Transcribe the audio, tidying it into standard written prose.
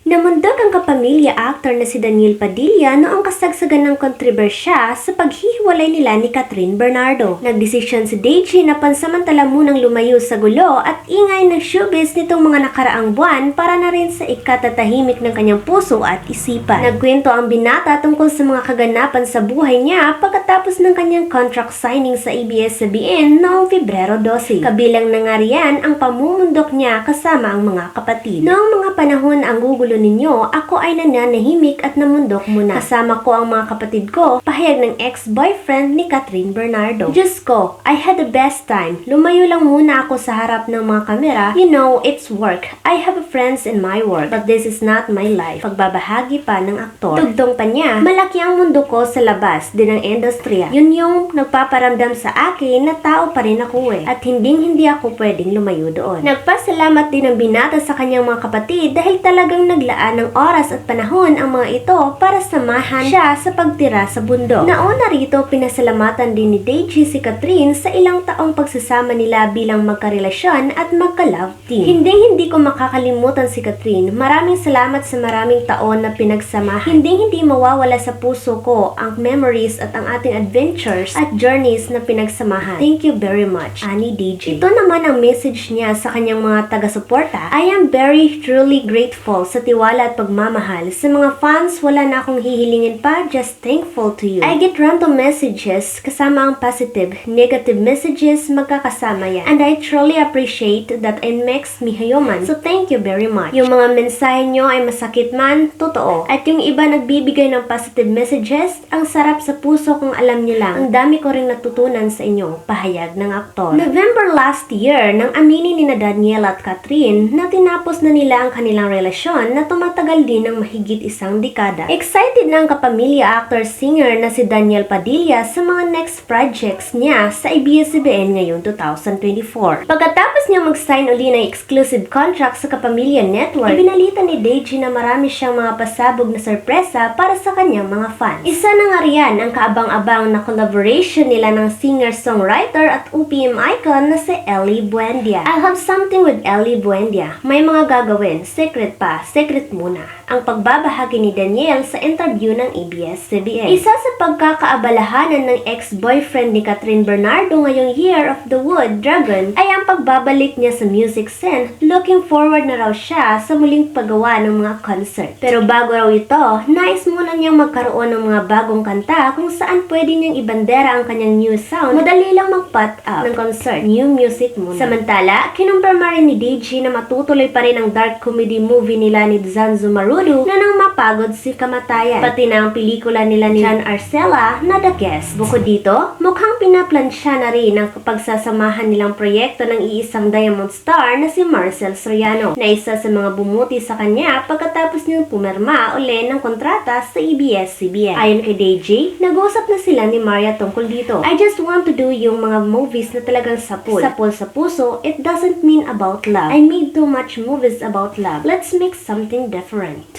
Namundok ang kapamilya actor na si Daniel Padilla noong kasagsagan ng kontrobersya sa paghihiwalay nila ni Catherine Bernardo. Nagdesisyon si Deji na pansamantala munang lumayo sa gulo at ingay ng showbiz nitong mga nakaraang buwan para na rin sa ikatatahimik ng kanyang puso at isipan. Nagkwento ang binata tungkol sa mga kaganapan sa buhay niya pagkatapos ng kanyang contract signing sa ABS-CBN noong Pebrero 12. Kabilang na nga riyan ang pamumundok niya kasama ang mga kapatid. Noong mga panahon ang gugulo ninyo, ako ay nananahimik at namundok muna. Kasama ko ang mga kapatid ko, pahayag ng ex-boyfriend ni Catherine Bernardo. Diyos ko, I had the best time. Lumayo lang muna ako sa harap ng mga kamera. You know, it's work. I have friends in my work, but this is not my life. Pagbabahagi pa ng aktor. Tugtong pa niya, malaki ang mundo ko sa labas din ng industriya. Yun yung nagpaparamdam sa akin na tao pa rin ako at hindi ako pwedeng lumayo doon. Nagpasalamat din ang binata sa kanyang mga kapatid dahil talagang naglaan ng oras at panahon ang mga ito para samahan siya sa pagtira sa bundok. Nauna rito, pinasalamatan din ni Deji si Catherine sa ilang taong pagsasama nila bilang magkarelasyon at magka-love team. Hindi ko makakalimutan si Catherine. Maraming salamat sa maraming taon na pinagsamahan. Hindi mawawala sa puso ko ang memories at ang ating adventures at journeys na pinagsamahan. Thank you very much, Ani Deji. Ito naman ang message niya sa kanyang mga taga-suporta. I am very truly grateful sa tiwala at pagmamahal. Sa mga fans, wala na akong hihilingin pa, just thankful to you. I get random messages, kasama ang positive, negative messages, magkakasama yan. And I truly appreciate that it makes me human. So thank you very much. Yung mga mensahe nyo ay masakit man, totoo. At yung iba nagbibigay ng positive messages, ang sarap sa puso kung alam nyo lang. Ang dami ko ring natutunan sa inyo, pahayag ng aktor. November last year, nang aminin ni Daniel at Catherine na tinapos na nila ang kanilang relasyon na tumatagal din ng mahigit isang dekada. Excited na ang kapamilya actor-singer na si Daniel Padilla sa mga next projects niya sa ABS-CBN ngayong 2024. Pagkatapos niya mag-sign uli ng exclusive contract sa Kapamilya Network, ibinalita ni Deji na marami siyang mga pasabog na sorpresa para sa kanyang mga fans. Isa na nga riyan ang kaabang-abang na collaboration nila ng singer-songwriter at OPM icon na si Ellie Buendia. I'll have something with Ellie Buendia. May mga gagawin, secret pa, secret muna. Ang pagbabahagi ni Daniel sa interview ng ABS-CBN. Isa sa pagkakaabalahanan ng ex-boyfriend ni Catherine Bernardo ngayong Year of the Wood Dragon ay ang pagbabalik niya sa music scene. Looking forward na raw siya sa muling paggawa ng mga concert. Pero bago raw ito, nais muna niyang magkaroon ng mga bagong kanta kung saan pwede niyang ibandera ang kanyang new sound. Madali lang mag-put up ng concert. New music muna. Samantala, kinumpirma rin ni Deji na matutuloy pa rin ang dark comedy movie nila ni Zanzo Marudu na nang mapagod si kamatayan. Pati na ang pelikula nila ni John Arcela na The Guest. Bukod dito, mukhang pinaplansya na rin ang pagsasamahan nilang proyekto ng iisang Diamond Star na si Marcel Soriano, na isa sa mga bumuti sa kanya pagkatapos niyang pumirma uli ng kontrata sa ABS-CBN. Ayon kay Deji, nag-usap na sila ni Maria tungkol dito. I just want to do yung mga movies na talagang sapul sa puso. It doesn't mean about love. I made too much movies about love. Let's make something different.